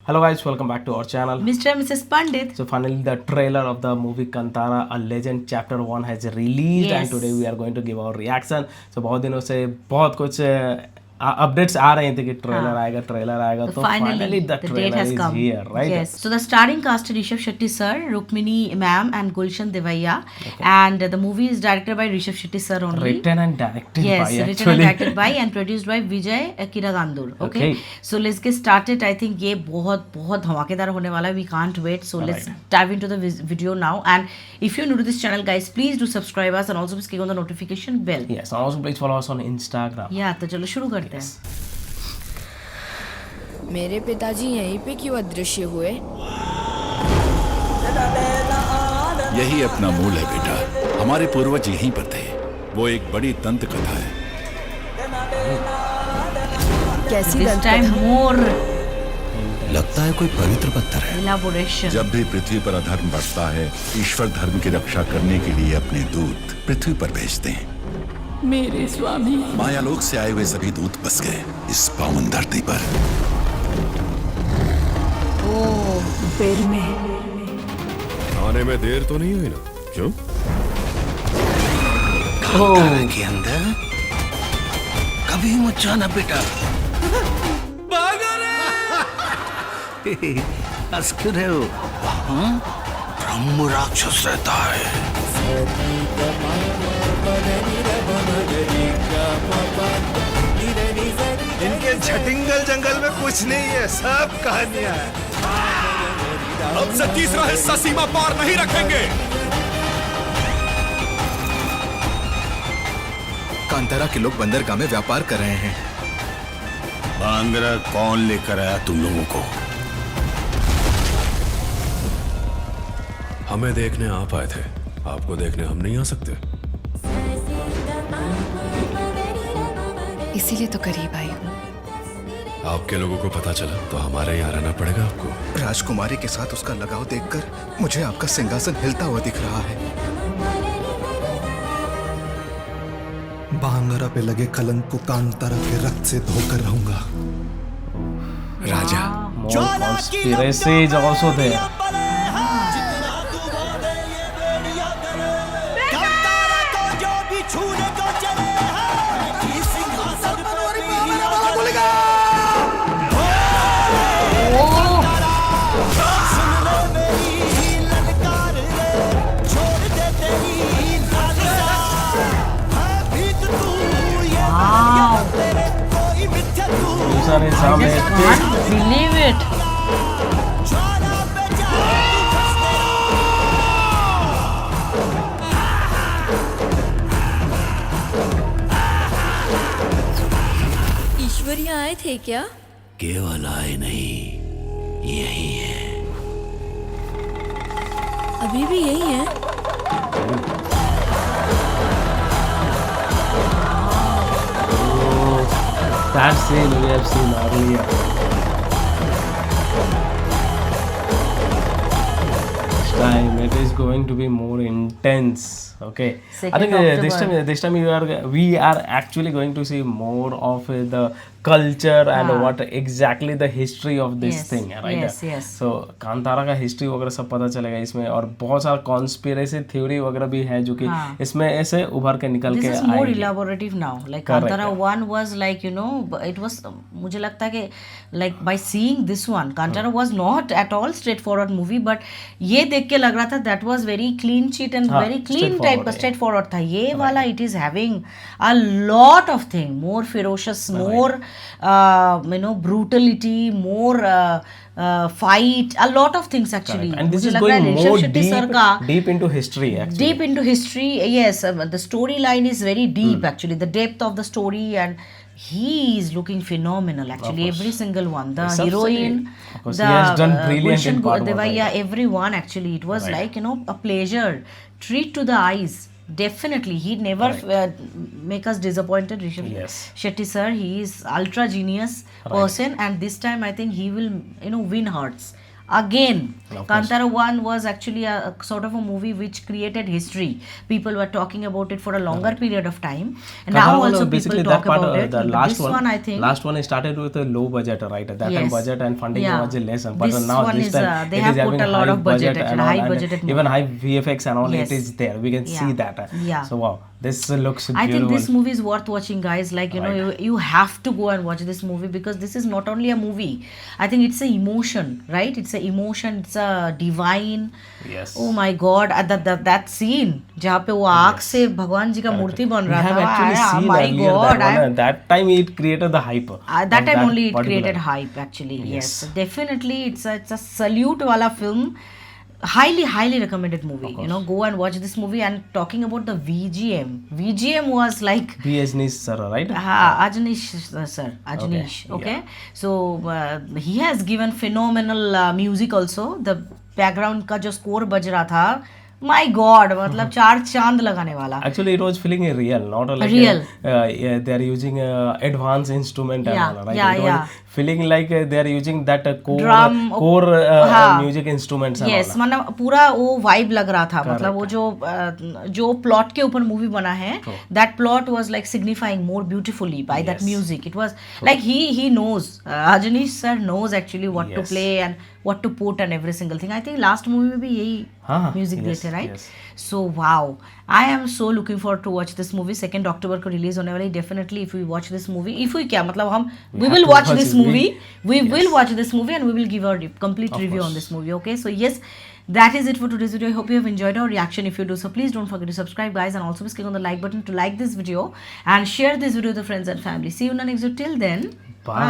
Hello guys, welcome back to our channel. Mr. and Mrs. Pandit. So finally the trailer of the movie Kantara A Legend Chapter 1 has released and Yes. today we are going to give our reaction. So बहुत दिनों से बहुत कुछ updates आ रहे थे कि trailer आएगा तो finally the date trailer has is come. here, right? Yes. So the starring cast Rishabh Shetty sir, Rukmini ma'am, and Gulshan Devaya. And the movie is directed by Rishabh Shetty sir only. Written and directed Yes, by written actually. and directed by and produced by Vijay Kiragandur. Okay. So let's get started. I think ये बहुत धमाकेदार होने वाला है. We can't wait. So let's dive into the video now. And if you're new to this channel, guys, please do subscribe us and also please click on the notification bell. Yes, and also please follow us on Instagram. Yeah, तो चलो शुरू करते हैं. मेरे पिताजी यहीं पे क्यों अदृश्य हुए? यही अपना मूल है बेटा। हमारे पूर्वज यहीं पर थे। वो एक बड़ी दंत कथा है। कैसी This दंत time कथा? more लगता है कोई पवित्र पत्थर है। elaboration. जब भी पृथ्वी पर अधर्म बढ़ता है, ईश्वर धर्म की रक्षा करने के लिए अपने दूत पृथ्वी पर भेजते हैं। मेरे स्वामी मायालोक से आए हुए सभी दूत बस गए इस पावन धरती पर। पैर में आने में देर तो नहीं हुई ना? क्यों? कांतारा के अंदर कभी मत जाना बेटा। हंस क्यों रहे हो? हाँ? ब्रह्म राक्षस रहता है। इनके झटिंगल जंगल में कुछ नहीं है, सब कहानियां हैं। अब से तीसरा हिस्सा सीमा पार नहीं रखेंगे। कांतारा के लोग बंदरगाह में व्यापार कर रहे हैं। बांद्रा कौन लेकर आया तुम लोगों को? हमें देखने आप आए थे, आपको देखने हम नहीं आ सकते। इसीलिए तो करीब आई हूँ। आपके लोगों को पता चला तो हमारे यहाँ रहना पड़ेगा आपको। राजकुमारी के साथ उसका लगाव देखकर मुझे आपका सिंहासन हिलता हुआ दिख रहा है। बांगरा पे लगे कलंक को कांतारा के रक्त से धोकर रहूंगा। राजा More conspiracies also there. सारे सामने Can't believe it. ईश्वर यहाँ आए थे क्या? केवल आए नहीं, यही है। अभी भी यही है। that scene we have seen earlier. This time it is going to be more intense. Okay, I think this time we are actually going to see more of the culture and what exactly the history of this Yes, thing, right? yes. So Kantara का history वगैरह सब पता चलेगा इसमें और बहुत सारा conspiracy theory वगैरह भी है जो कि इसमें ऐसे उभर के निकल This के is more आएगी। elaborative now. Like Correct, Kantara 1 was like, you know, it was, मुझे लगता है कि like by seeing this one, Kantara was not at all straightforward movie, but ये देख के लग रहा था that was very clean sheet and very clean type का straightforward था. ये वाला it is having a lot of thing, more ferocious, more you know, brutality, more fight, a lot of things actually. And this मुझे is लग रहा है going Rishabh more Shetty sir का deep into history actually. deep into history. Yes, the storyline is very deep actually, the depth of the story, and he is looking phenomenal actually. Every single one, the Rishabh heroine, Shetty, of course, the he has done brilliant in Gulshan part one, Devaya, right? everyone actually, it was Right. like, you know, a pleasure, treat to the eyes. Definitely, he never make us disappointed. Rishabh Yes. Shetty sir, he is ultra genius person, and this time I think he will, you know, win hearts. again. Of course. Kantara 1 was actually a sort of a movie which created history. People were talking about it for a longer period of time, and now Kantara also basically people that talk part, about it. the But last this one, I think, last one is started with a low budget, right? At that time Yes. budget and funding Yeah. was less, but This now one this is, time they it have is put having a lot high of budget and and all, high and budgeted even movie. high VFX and all. Yes. It is there. We can Yeah. see that. Yeah. So wow, this looks I beautiful. think this movie is worth watching, guys. Like, you know, you have to go and watch this movie, because this is not only a movie. I think it's a emotion, right? It's a emotion. It's a divine. Yes. Oh my God! That scene जहाँ पे वो आँख से भगवान जी का मूर्ति बन We रहा have था. actually seen My earlier God! that one. That time it created the hype. That of time only it particular- created hype, actually. Yes, Yes. definitely it's a salute wala film. Highly recommended movie. You know, go and watch this movie. And talking about the VGM was like BSN's sir, right? Ajanish sir, Ajanish. Okay, so he has given phenomenal music also. The background का जो score बज रहा था, my God, मतलब 4 चांद लगाने वाला. Actually, it was feeling real, not like Real. yeah, they are using advanced instrument and Yeah, all, right? yeah, It was yeah. feeling like they are using that Drum, core हाँ. music instruments and Yes, all. मतलब पूरा वो vibe लग रहा था. मतलब वो जो प्लॉट के ऊपर मूवी बना है, that plot was like signifying more beautifully by that Yes. music. It was like he knows, Ajanish sir knows actually what to Yes. play and what to put and every single thing. I think last movie में भी यही हाँ, music दिए yes, थे, right? yes. So wow, I am so looking forward to watch this movie. 2nd October को release होने वाली. Definitely if we watch this movie, if we क्या मतलब हम we have will to watch watch this it. movie. We will watch this movie and we will give our complete review on this movie. Okay, so yes, that is it for today's video. I hope you have enjoyed our reaction. If you do so, please don't forget to subscribe, guys, and also please click on the like button to like this video and share this video with your friends and family. See you in the next video. Till then, Bye.